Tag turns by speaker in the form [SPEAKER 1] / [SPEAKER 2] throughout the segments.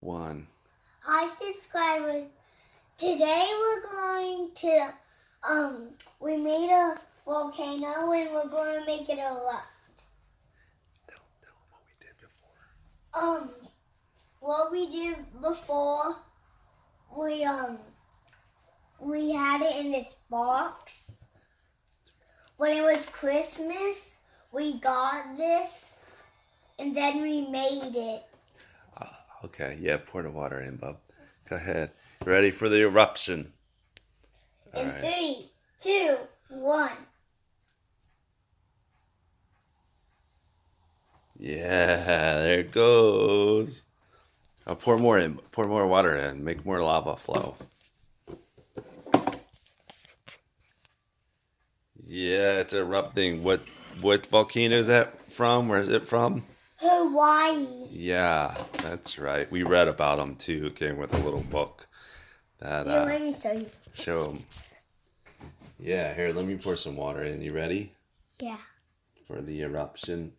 [SPEAKER 1] One.
[SPEAKER 2] Hi subscribers. Today we're going to we made a volcano and we're going to make it erupt.
[SPEAKER 1] Tell them what we did before.
[SPEAKER 2] What we did before, we had it in this box. When it was Christmas, we got this and then we made it.
[SPEAKER 1] Okay, yeah, pour the water in, bub. Go ahead. Ready for the eruption.
[SPEAKER 2] In
[SPEAKER 1] All right.
[SPEAKER 2] 3, 2, 1.
[SPEAKER 1] Yeah, there it goes. I'll pour more in. Pour more water in. Make more lava flow. Yeah, it's erupting. What volcano is that from? Where is it from?
[SPEAKER 2] Hawaii.
[SPEAKER 1] Yeah, that's right. We read about them too. It came with a little book that
[SPEAKER 2] Here, let me show you.
[SPEAKER 1] show them. Yeah, here, let me pour some water in. You ready
[SPEAKER 2] Yeah.
[SPEAKER 1] for the eruption?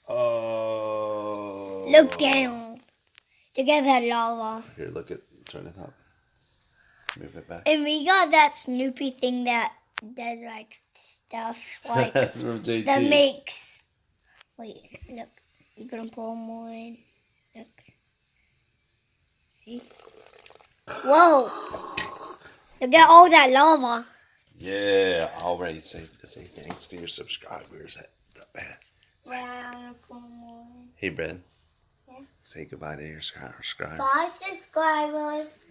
[SPEAKER 1] Oh.
[SPEAKER 2] Look down. Look at that lava.
[SPEAKER 1] Here, look at. Turn it up. Move it back.
[SPEAKER 2] And we got that Snoopy thing that does like stuff like
[SPEAKER 1] That's from JT.
[SPEAKER 2] that makes. Wait, look. You're gonna pour more in. Look. See? Whoa! Look at all that lava.
[SPEAKER 1] Yeah, already say thanks to your subscribers. Man.
[SPEAKER 2] Yeah, I'm gonna pour more in.
[SPEAKER 1] Hey, Ben.
[SPEAKER 2] Yeah.
[SPEAKER 1] Say goodbye to your subscribers.
[SPEAKER 2] Bye, subscribers.